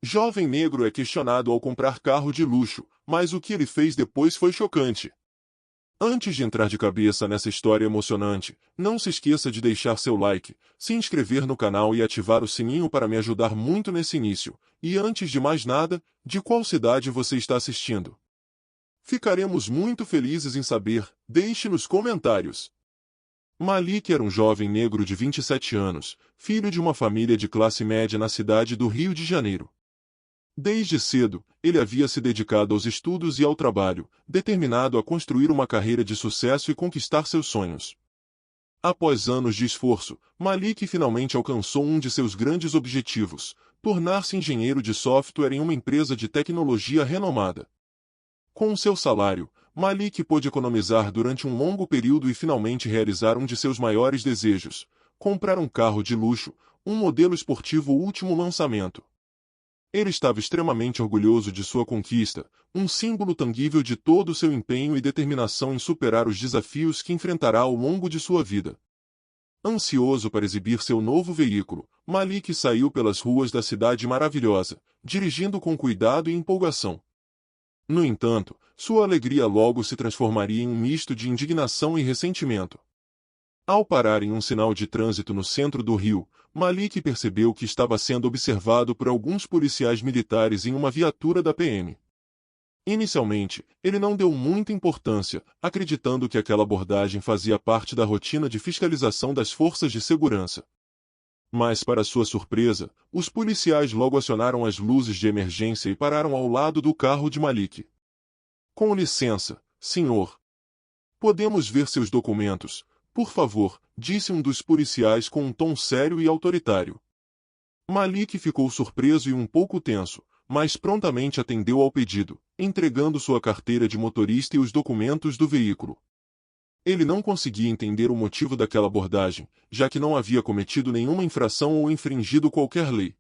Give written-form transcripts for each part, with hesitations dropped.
Jovem negro é questionado ao comprar carro de luxo, mas o que ele fez depois foi chocante. Antes de entrar de cabeça nessa história emocionante, não se esqueça de deixar seu like, se inscrever no canal e ativar o sininho para me ajudar muito nesse início. E antes de mais nada, de qual cidade você está assistindo? Ficaremos muito felizes em saber, deixe nos comentários. Malik era um jovem negro de 27 anos, filho de uma família de classe média na cidade do Rio de Janeiro. Desde cedo, ele havia se dedicado aos estudos e ao trabalho, determinado a construir uma carreira de sucesso e conquistar seus sonhos. Após anos de esforço, Malik finalmente alcançou um de seus grandes objetivos: tornar-se engenheiro de software em uma empresa de tecnologia renomada. Com o seu salário, Malik pôde economizar durante um longo período e finalmente realizar um de seus maiores desejos: comprar um carro de luxo, um modelo esportivo último lançamento. Ele estava extremamente orgulhoso de sua conquista, um símbolo tangível de todo o seu empenho e determinação em superar os desafios que enfrentará ao longo de sua vida. Ansioso para exibir seu novo veículo, Malik saiu pelas ruas da cidade maravilhosa, dirigindo com cuidado e empolgação. No entanto, sua alegria logo se transformaria em um misto de indignação e ressentimento. Ao parar em um sinal de trânsito no centro do Rio, Malik percebeu que estava sendo observado por alguns policiais militares em uma viatura da PM. Inicialmente, ele não deu muita importância, acreditando que aquela abordagem fazia parte da rotina de fiscalização das forças de segurança. Mas, para sua surpresa, os policiais logo acionaram as luzes de emergência e pararam ao lado do carro de Malik. "Com licença, senhor. Podemos ver seus documentos, por favor", disse um dos policiais com um tom sério e autoritário. Malik ficou surpreso e um pouco tenso, mas prontamente atendeu ao pedido, entregando sua carteira de motorista e os documentos do veículo. Ele não conseguia entender o motivo daquela abordagem, já que não havia cometido nenhuma infração ou infringido qualquer lei.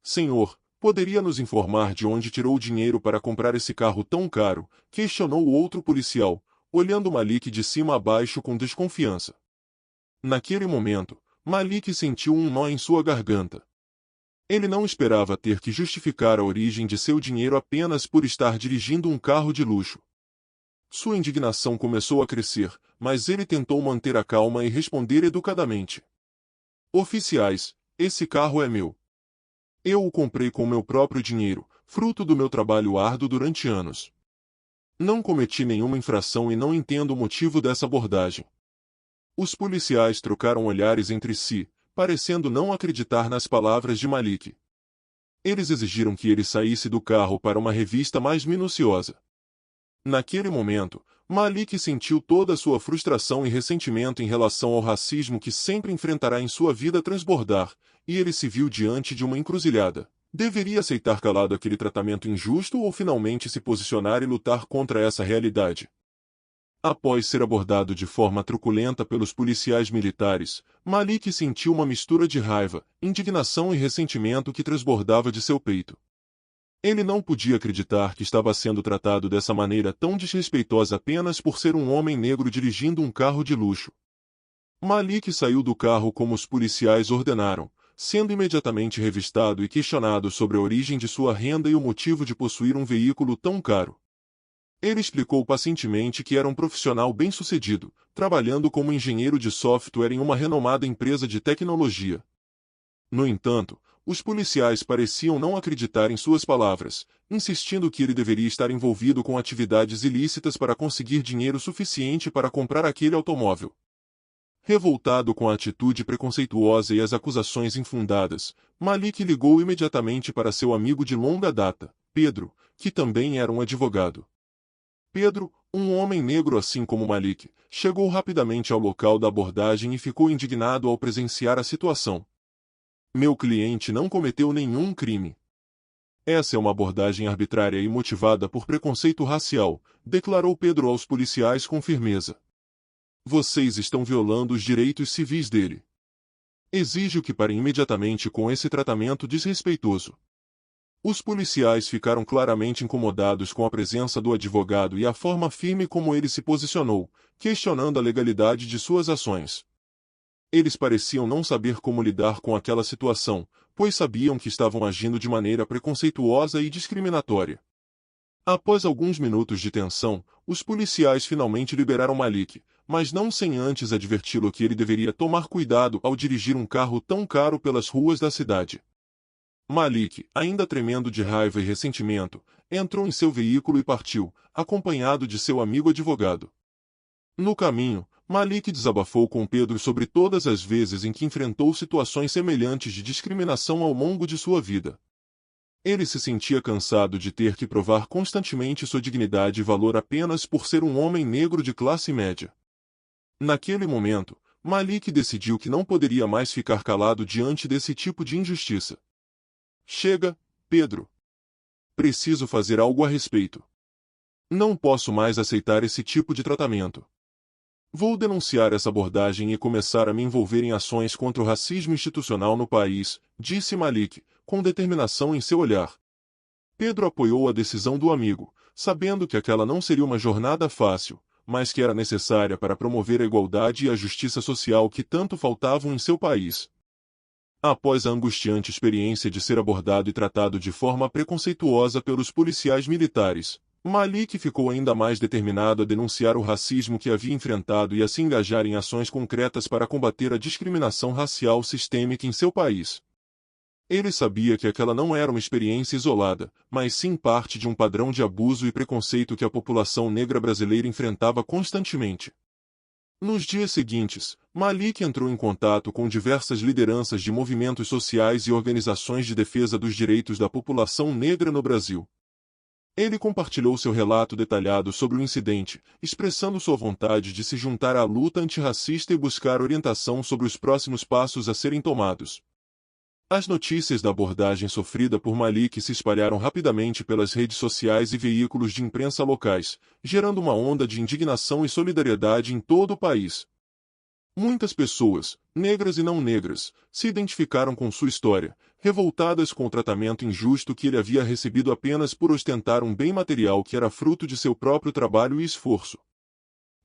"Senhor, poderia nos informar de onde tirou o dinheiro para comprar esse carro tão caro?", questionou o outro policial, olhando Malik de cima a baixo com desconfiança. Naquele momento, Malik sentiu um nó em sua garganta. Ele não esperava ter que justificar a origem de seu dinheiro apenas por estar dirigindo um carro de luxo. Sua indignação começou a crescer, mas ele tentou manter a calma e responder educadamente: "Oficiais, esse carro é meu. Eu o comprei com meu próprio dinheiro, fruto do meu trabalho árduo durante anos. Não cometi nenhuma infração e não entendo o motivo dessa abordagem." Os policiais trocaram olhares entre si, parecendo não acreditar nas palavras de Malik. Eles exigiram que ele saísse do carro para uma revista mais minuciosa. Naquele momento, Malik sentiu toda a sua frustração e ressentimento em relação ao racismo que sempre enfrentará em sua vida transbordar, e ele se viu diante de uma encruzilhada. Deveria aceitar calado aquele tratamento injusto ou finalmente se posicionar e lutar contra essa realidade? Após ser abordado de forma truculenta pelos policiais militares, Malik sentiu uma mistura de raiva, indignação e ressentimento que transbordava de seu peito. Ele não podia acreditar que estava sendo tratado dessa maneira tão desrespeitosa apenas por ser um homem negro dirigindo um carro de luxo. Malik saiu do carro como os policiais ordenaram, sendo imediatamente revistado e questionado sobre a origem de sua renda e o motivo de possuir um veículo tão caro. Ele explicou pacientemente que era um profissional bem-sucedido, trabalhando como engenheiro de software em uma renomada empresa de tecnologia. No entanto, os policiais pareciam não acreditar em suas palavras, insistindo que ele deveria estar envolvido com atividades ilícitas para conseguir dinheiro suficiente para comprar aquele automóvel. Revoltado com a atitude preconceituosa e as acusações infundadas, Malik ligou imediatamente para seu amigo de longa data, Pedro, que também era um advogado. Pedro, um homem negro assim como Malik, chegou rapidamente ao local da abordagem e ficou indignado ao presenciar a situação. "Meu cliente não cometeu nenhum crime. Essa é uma abordagem arbitrária e motivada por preconceito racial", declarou Pedro aos policiais com firmeza. "Vocês estão violando os direitos civis dele. Exijo que parem imediatamente com esse tratamento desrespeitoso." Os policiais ficaram claramente incomodados com a presença do advogado e a forma firme como ele se posicionou, questionando a legalidade de suas ações. Eles pareciam não saber como lidar com aquela situação, pois sabiam que estavam agindo de maneira preconceituosa e discriminatória. Após alguns minutos de tensão, os policiais finalmente liberaram Malik, mas não sem antes adverti-lo que ele deveria tomar cuidado ao dirigir um carro tão caro pelas ruas da cidade. Malik, ainda tremendo de raiva e ressentimento, entrou em seu veículo e partiu, acompanhado de seu amigo advogado. No caminho, Malik desabafou com Pedro sobre todas as vezes em que enfrentou situações semelhantes de discriminação ao longo de sua vida. Ele se sentia cansado de ter que provar constantemente sua dignidade e valor apenas por ser um homem negro de classe média. Naquele momento, Malik decidiu que não poderia mais ficar calado diante desse tipo de injustiça. Chega, Pedro. Preciso fazer algo a respeito. Não posso mais aceitar esse tipo de tratamento. Vou denunciar essa abordagem e começar a me envolver em ações contra o racismo institucional no país, disse Malik, com determinação em seu olhar. Pedro apoiou a decisão do amigo, sabendo que aquela não seria uma jornada fácil, mas que era necessária para promover a igualdade e a justiça social que tanto faltavam em seu país. Após a angustiante experiência de ser abordado e tratado de forma preconceituosa pelos policiais militares, Malik ficou ainda mais determinado a denunciar o racismo que havia enfrentado e a se engajar em ações concretas para combater a discriminação racial sistêmica em seu país. Ele sabia que aquela não era uma experiência isolada, mas sim parte de um padrão de abuso e preconceito que a população negra brasileira enfrentava constantemente. Nos dias seguintes, Malik entrou em contato com diversas lideranças de movimentos sociais e organizações de defesa dos direitos da população negra no Brasil. Ele compartilhou seu relato detalhado sobre o incidente, expressando sua vontade de se juntar à luta antirracista e buscar orientação sobre os próximos passos a serem tomados. As notícias da abordagem sofrida por Malik se espalharam rapidamente pelas redes sociais e veículos de imprensa locais, gerando uma onda de indignação e solidariedade em todo o país. Muitas pessoas, negras e não negras, se identificaram com sua história, revoltadas com o tratamento injusto que ele havia recebido apenas por ostentar um bem material que era fruto de seu próprio trabalho e esforço.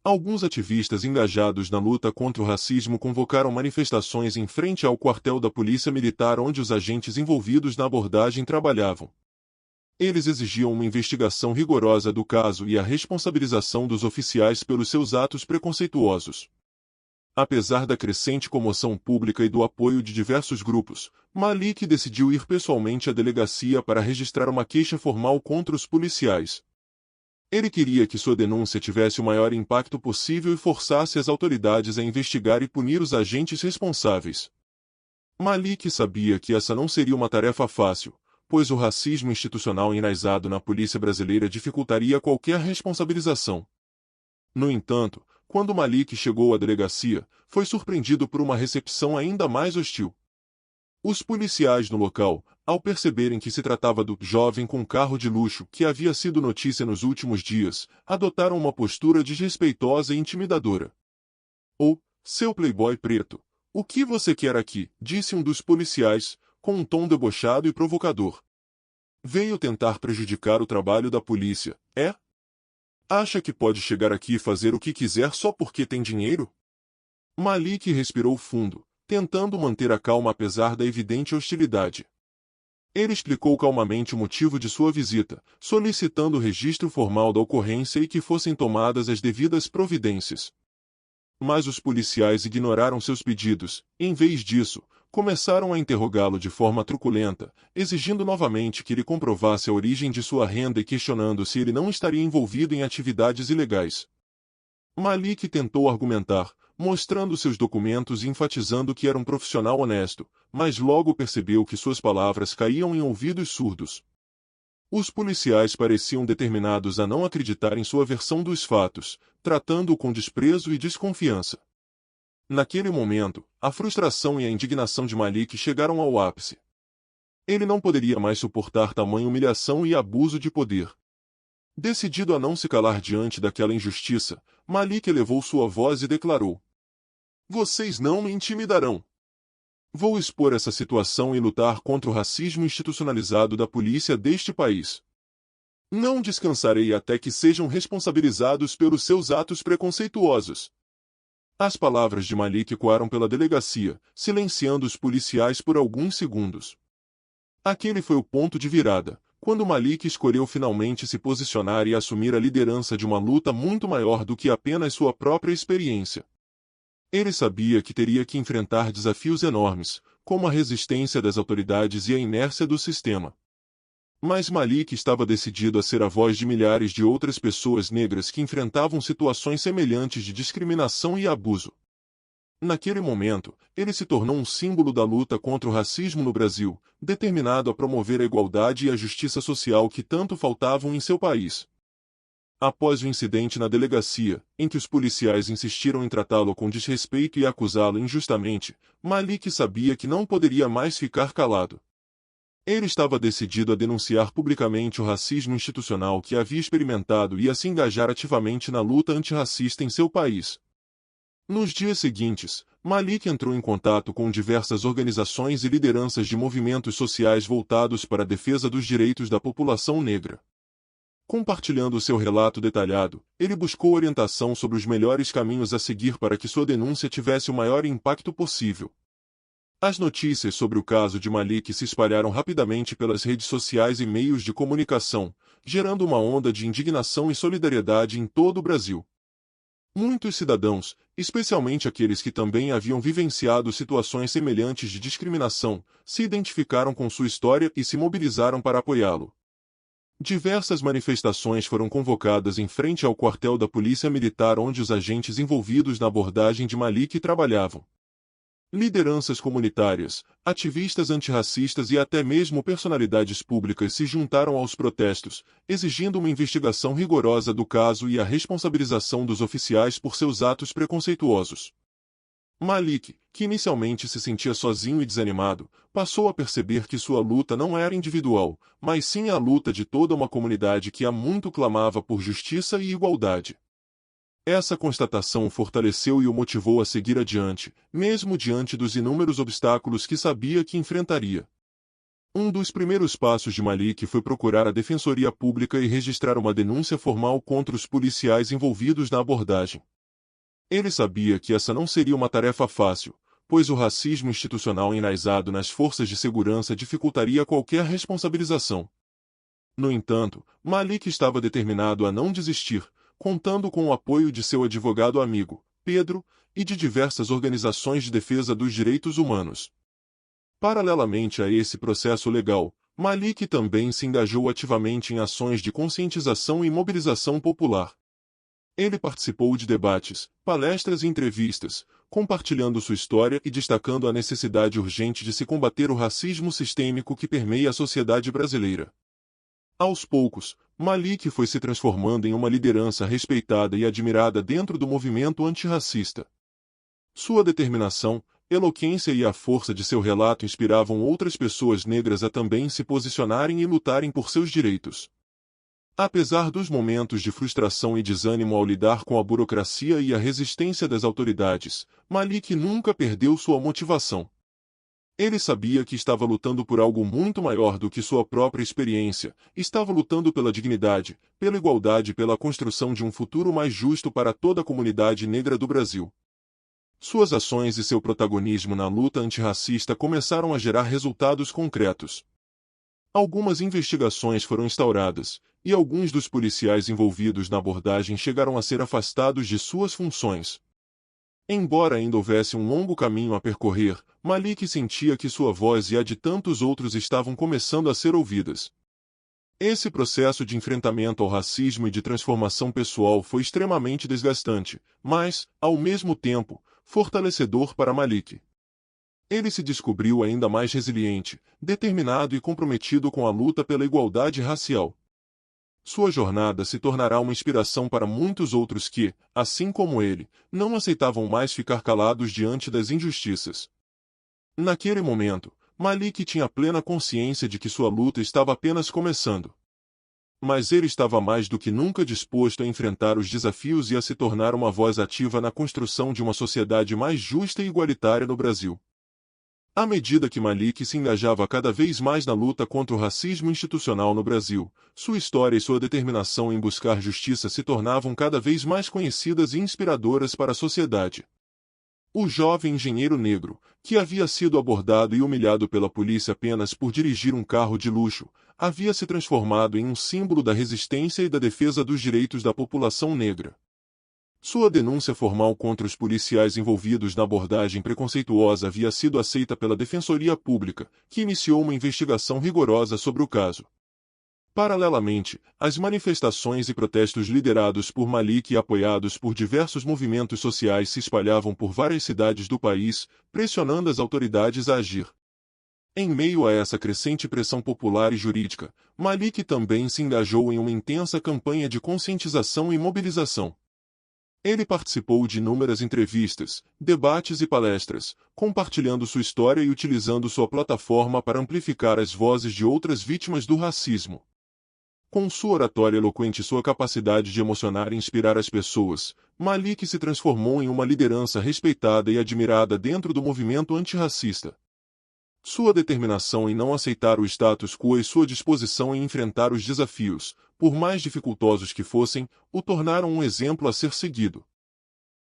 Alguns ativistas engajados na luta contra o racismo convocaram manifestações em frente ao quartel da Polícia Militar onde os agentes envolvidos na abordagem trabalhavam. Eles exigiam uma investigação rigorosa do caso e a responsabilização dos oficiais pelos seus atos preconceituosos. Apesar da crescente comoção pública e do apoio de diversos grupos, Malik decidiu ir pessoalmente à delegacia para registrar uma queixa formal contra os policiais. Ele queria que sua denúncia tivesse o maior impacto possível e forçasse as autoridades a investigar e punir os agentes responsáveis. Malik sabia que essa não seria uma tarefa fácil, pois o racismo institucional enraizado na polícia brasileira dificultaria qualquer responsabilização. No entanto, quando Malik chegou à delegacia, foi surpreendido por uma recepção ainda mais hostil. Os policiais no local, ao perceberem que se tratava do jovem com carro de luxo que havia sido notícia nos últimos dias, adotaram uma postura desrespeitosa e intimidadora. "Ô, seu playboy preto, o que você quer aqui?", disse um dos policiais, com um tom debochado e provocador. "Veio tentar prejudicar o trabalho da polícia, é? Acha que pode chegar aqui e fazer o que quiser só porque tem dinheiro?" Malik respirou fundo, tentando manter a calma apesar da evidente hostilidade. Ele explicou calmamente o motivo de sua visita, solicitando o registro formal da ocorrência e que fossem tomadas as devidas providências. Mas os policiais ignoraram seus pedidos, e, em vez disso, começaram a interrogá-lo de forma truculenta, exigindo novamente que ele comprovasse a origem de sua renda e questionando se ele não estaria envolvido em atividades ilegais. Malik tentou argumentar, mostrando seus documentos e enfatizando que era um profissional honesto, mas logo percebeu que suas palavras caíam em ouvidos surdos. Os policiais pareciam determinados a não acreditar em sua versão dos fatos, tratando-o com desprezo e desconfiança. Naquele momento, a frustração e a indignação de Malik chegaram ao ápice. Ele não poderia mais suportar tamanha humilhação e abuso de poder. Decidido a não se calar diante daquela injustiça, Malik elevou sua voz e declarou: "Vocês não me intimidarão. Vou expor essa situação e lutar contra o racismo institucionalizado da polícia deste país. Não descansarei até que sejam responsabilizados pelos seus atos preconceituosos." As palavras de Malik ecoaram pela delegacia, silenciando os policiais por alguns segundos. Aquele foi o ponto de virada, quando Malik escolheu finalmente se posicionar e assumir a liderança de uma luta muito maior do que apenas sua própria experiência. Ele sabia que teria que enfrentar desafios enormes, como a resistência das autoridades e a inércia do sistema. Mas Malik estava decidido a ser a voz de milhares de outras pessoas negras que enfrentavam situações semelhantes de discriminação e abuso. Naquele momento, ele se tornou um símbolo da luta contra o racismo no Brasil, determinado a promover a igualdade e a justiça social que tanto faltavam em seu país. Após o incidente na delegacia, em que os policiais insistiram em tratá-lo com desrespeito e acusá-lo injustamente, Malik sabia que não poderia mais ficar calado. Ele estava decidido a denunciar publicamente o racismo institucional que havia experimentado e a se engajar ativamente na luta antirracista em seu país. Nos dias seguintes, Malik entrou em contato com diversas organizações e lideranças de movimentos sociais voltados para a defesa dos direitos da população negra. Compartilhando seu relato detalhado, ele buscou orientação sobre os melhores caminhos a seguir para que sua denúncia tivesse o maior impacto possível. As notícias sobre o caso de Malik se espalharam rapidamente pelas redes sociais e meios de comunicação, gerando uma onda de indignação e solidariedade em todo o Brasil. Muitos cidadãos, especialmente aqueles que também haviam vivenciado situações semelhantes de discriminação, se identificaram com sua história e se mobilizaram para apoiá-lo. Diversas manifestações foram convocadas em frente ao quartel da Polícia Militar onde os agentes envolvidos na abordagem de Malik trabalhavam. Lideranças comunitárias, ativistas antirracistas e até mesmo personalidades públicas se juntaram aos protestos, exigindo uma investigação rigorosa do caso e a responsabilização dos oficiais por seus atos preconceituosos. Malik, que inicialmente se sentia sozinho e desanimado, passou a perceber que sua luta não era individual, mas sim a luta de toda uma comunidade que há muito clamava por justiça e igualdade. Essa constatação o fortaleceu e o motivou a seguir adiante, mesmo diante dos inúmeros obstáculos que sabia que enfrentaria. Um dos primeiros passos de Malik foi procurar a Defensoria Pública e registrar uma denúncia formal contra os policiais envolvidos na abordagem. Ele sabia que essa não seria uma tarefa fácil, pois o racismo institucional enraizado nas forças de segurança dificultaria qualquer responsabilização. No entanto, Malik estava determinado a não desistir, contando com o apoio de seu advogado amigo, Pedro, e de diversas organizações de defesa dos direitos humanos. Paralelamente a esse processo legal, Malik também se engajou ativamente em ações de conscientização e mobilização popular. Ele participou de debates, palestras e entrevistas, compartilhando sua história e destacando a necessidade urgente de se combater o racismo sistêmico que permeia a sociedade brasileira. Aos poucos, Malik foi se transformando em uma liderança respeitada e admirada dentro do movimento antirracista. Sua determinação, eloquência e a força de seu relato inspiravam outras pessoas negras a também se posicionarem e lutarem por seus direitos. Apesar dos momentos de frustração e desânimo ao lidar com a burocracia e a resistência das autoridades, Malik nunca perdeu sua motivação. Ele sabia que estava lutando por algo muito maior do que sua própria experiência, estava lutando pela dignidade, pela igualdade e pela construção de um futuro mais justo para toda a comunidade negra do Brasil. Suas ações e seu protagonismo na luta antirracista começaram a gerar resultados concretos. Algumas investigações foram instauradas, e alguns dos policiais envolvidos na abordagem chegaram a ser afastados de suas funções. Embora ainda houvesse um longo caminho a percorrer, Malik sentia que sua voz e a de tantos outros estavam começando a ser ouvidas. Esse processo de enfrentamento ao racismo e de transformação pessoal foi extremamente desgastante, mas, ao mesmo tempo, fortalecedor para Malik. Ele se descobriu ainda mais resiliente, determinado e comprometido com a luta pela igualdade racial. Sua jornada se tornará uma inspiração para muitos outros que, assim como ele, não aceitavam mais ficar calados diante das injustiças. Naquele momento, Malik tinha plena consciência de que sua luta estava apenas começando. Mas ele estava mais do que nunca disposto a enfrentar os desafios e a se tornar uma voz ativa na construção de uma sociedade mais justa e igualitária no Brasil. À medida que Malik se engajava cada vez mais na luta contra o racismo institucional no Brasil, sua história e sua determinação em buscar justiça se tornavam cada vez mais conhecidas e inspiradoras para a sociedade. O jovem engenheiro negro, que havia sido abordado e humilhado pela polícia apenas por dirigir um carro de luxo, havia se transformado em um símbolo da resistência e da defesa dos direitos da população negra. Sua denúncia formal contra os policiais envolvidos na abordagem preconceituosa havia sido aceita pela Defensoria Pública, que iniciou uma investigação rigorosa sobre o caso. Paralelamente, as manifestações e protestos liderados por Malik e apoiados por diversos movimentos sociais se espalhavam por várias cidades do país, pressionando as autoridades a agir. Em meio a essa crescente pressão popular e jurídica, Malik também se engajou em uma intensa campanha de conscientização e mobilização. Ele participou de inúmeras entrevistas, debates e palestras, compartilhando sua história e utilizando sua plataforma para amplificar as vozes de outras vítimas do racismo. Com sua oratória eloquente e sua capacidade de emocionar e inspirar as pessoas, Malik se transformou em uma liderança respeitada e admirada dentro do movimento antirracista. Sua determinação em não aceitar o status quo e sua disposição em enfrentar os desafios, por mais dificultosos que fossem, o tornaram um exemplo a ser seguido.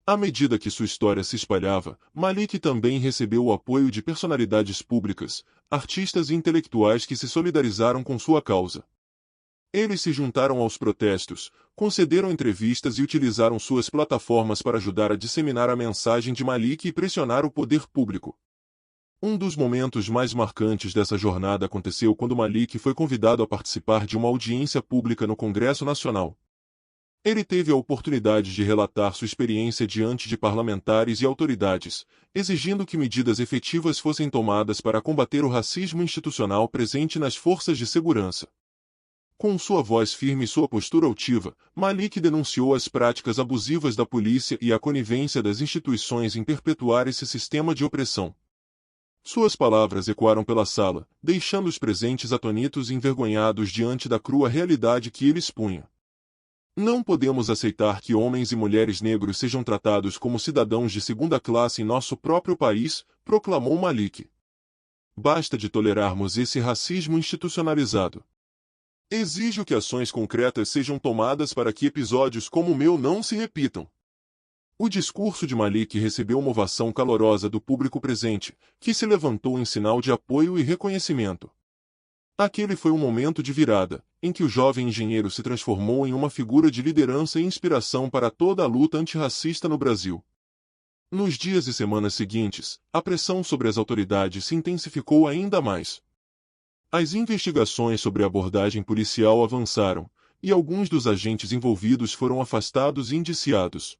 À medida que sua história se espalhava, Malik também recebeu o apoio de personalidades públicas, artistas e intelectuais que se solidarizaram com sua causa. Eles se juntaram aos protestos, concederam entrevistas e utilizaram suas plataformas para ajudar a disseminar a mensagem de Malik e pressionar o poder público. Um dos momentos mais marcantes dessa jornada aconteceu quando Malik foi convidado a participar de uma audiência pública no Congresso Nacional. Ele teve a oportunidade de relatar sua experiência diante de parlamentares e autoridades, exigindo que medidas efetivas fossem tomadas para combater o racismo institucional presente nas forças de segurança. Com sua voz firme e sua postura altiva, Malik denunciou as práticas abusivas da polícia e a conivência das instituições em perpetuar esse sistema de opressão. Suas palavras ecoaram pela sala, deixando os presentes atônitos e envergonhados diante da crua realidade que ele expunha. Não podemos aceitar que homens e mulheres negros sejam tratados como cidadãos de segunda classe em nosso próprio país, proclamou Malik. Basta de tolerarmos esse racismo institucionalizado. Exijo que ações concretas sejam tomadas para que episódios como o meu não se repitam. O discurso de Malik recebeu uma ovação calorosa do público presente, que se levantou em sinal de apoio e reconhecimento. Aquele foi um momento de virada, em que o jovem engenheiro se transformou em uma figura de liderança e inspiração para toda a luta antirracista no Brasil. Nos dias e semanas seguintes, a pressão sobre as autoridades se intensificou ainda mais. As investigações sobre a abordagem policial avançaram, e alguns dos agentes envolvidos foram afastados e indiciados.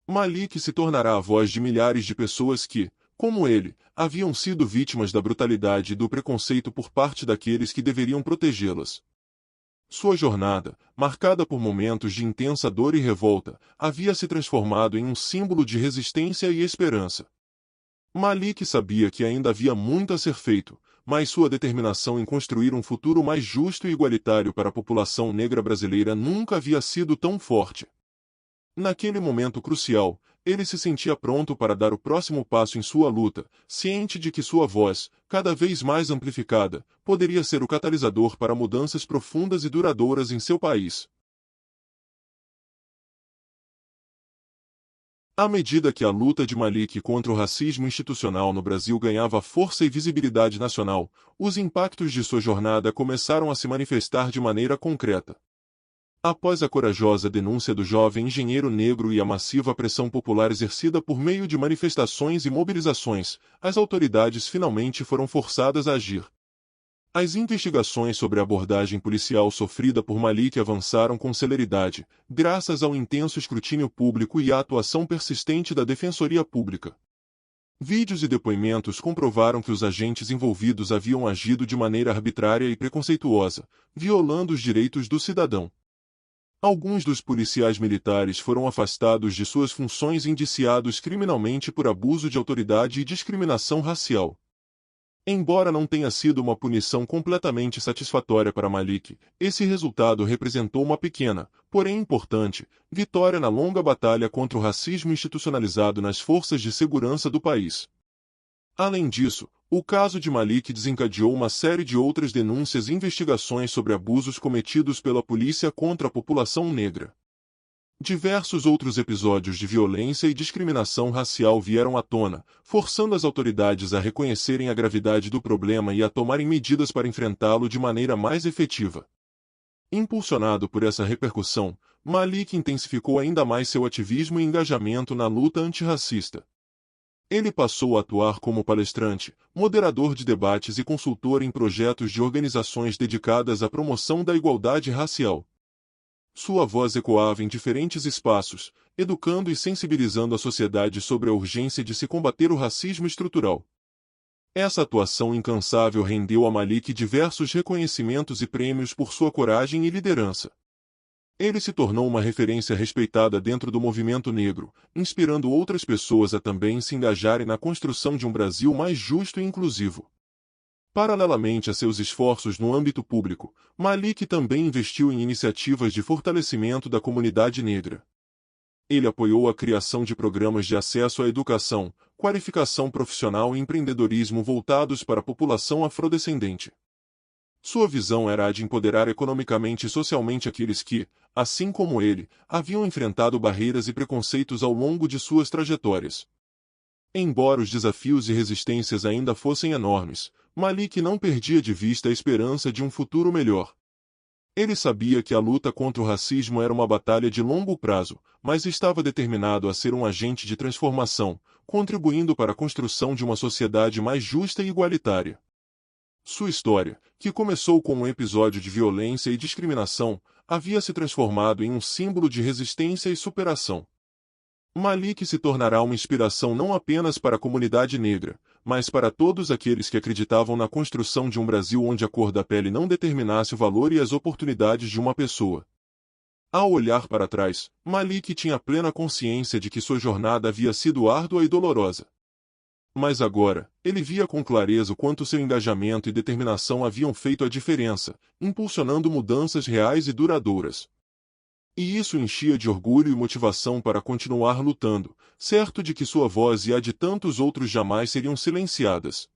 Malik se tornará a voz de milhares de pessoas que, como ele, haviam sido vítimas da brutalidade e do preconceito por parte daqueles que deveriam protegê-las. Sua jornada, marcada por momentos de intensa dor e revolta, havia se transformado em um símbolo de resistência e esperança. Malik sabia que ainda havia muito a ser feito, mas sua determinação em construir um futuro mais justo e igualitário para a população negra brasileira nunca havia sido tão forte. Naquele momento crucial, ele se sentia pronto para dar o próximo passo em sua luta, ciente de que sua voz, cada vez mais amplificada, poderia ser o catalisador para mudanças profundas e duradouras em seu país. À medida que a luta de Malik contra o racismo institucional no Brasil ganhava força e visibilidade nacional, os impactos de sua jornada começaram a se manifestar de maneira concreta. Após a corajosa denúncia do jovem engenheiro negro e a massiva pressão popular exercida por meio de manifestações e mobilizações, as autoridades finalmente foram forçadas a agir. As investigações sobre a abordagem policial sofrida por Malik avançaram com celeridade, graças ao intenso escrutínio público e à atuação persistente da Defensoria Pública. Vídeos e depoimentos comprovaram que os agentes envolvidos haviam agido de maneira arbitrária e preconceituosa, violando os direitos do cidadão. Alguns dos policiais militares foram afastados de suas funções e indiciados criminalmente por abuso de autoridade e discriminação racial. Embora não tenha sido uma punição completamente satisfatória para Malik, esse resultado representou uma pequena, porém importante, vitória na longa batalha contra o racismo institucionalizado nas forças de segurança do país. Além disso, o caso de Malik desencadeou uma série de outras denúncias e investigações sobre abusos cometidos pela polícia contra a população negra. Diversos outros episódios de violência e discriminação racial vieram à tona, forçando as autoridades a reconhecerem a gravidade do problema e a tomarem medidas para enfrentá-lo de maneira mais efetiva. Impulsionado por essa repercussão, Malik intensificou ainda mais seu ativismo e engajamento na luta antirracista. Ele passou a atuar como palestrante, moderador de debates e consultor em projetos de organizações dedicadas à promoção da igualdade racial. Sua voz ecoava em diferentes espaços, educando e sensibilizando a sociedade sobre a urgência de se combater o racismo estrutural. Essa atuação incansável rendeu a Malik diversos reconhecimentos e prêmios por sua coragem e liderança. Ele se tornou uma referência respeitada dentro do movimento negro, inspirando outras pessoas a também se engajarem na construção de um Brasil mais justo e inclusivo. Paralelamente a seus esforços no âmbito público, Malik também investiu em iniciativas de fortalecimento da comunidade negra. Ele apoiou a criação de programas de acesso à educação, qualificação profissional e empreendedorismo voltados para a população afrodescendente. Sua visão era a de empoderar economicamente e socialmente aqueles que, assim como ele, haviam enfrentado barreiras e preconceitos ao longo de suas trajetórias. Embora os desafios e resistências ainda fossem enormes, Malik não perdia de vista a esperança de um futuro melhor. Ele sabia que a luta contra o racismo era uma batalha de longo prazo, mas estava determinado a ser um agente de transformação, contribuindo para a construção de uma sociedade mais justa e igualitária. Sua história, que começou com um episódio de violência e discriminação, havia se transformado em um símbolo de resistência e superação. Malik se tornará uma inspiração não apenas para a comunidade negra, mas para todos aqueles que acreditavam na construção de um Brasil onde a cor da pele não determinasse o valor e as oportunidades de uma pessoa. Ao olhar para trás, Malik tinha plena consciência de que sua jornada havia sido árdua e dolorosa. Mas agora, ele via com clareza o quanto seu engajamento e determinação haviam feito a diferença, impulsionando mudanças reais e duradouras. E isso o enchia de orgulho e motivação para continuar lutando, certo de que sua voz e a de tantos outros jamais seriam silenciadas.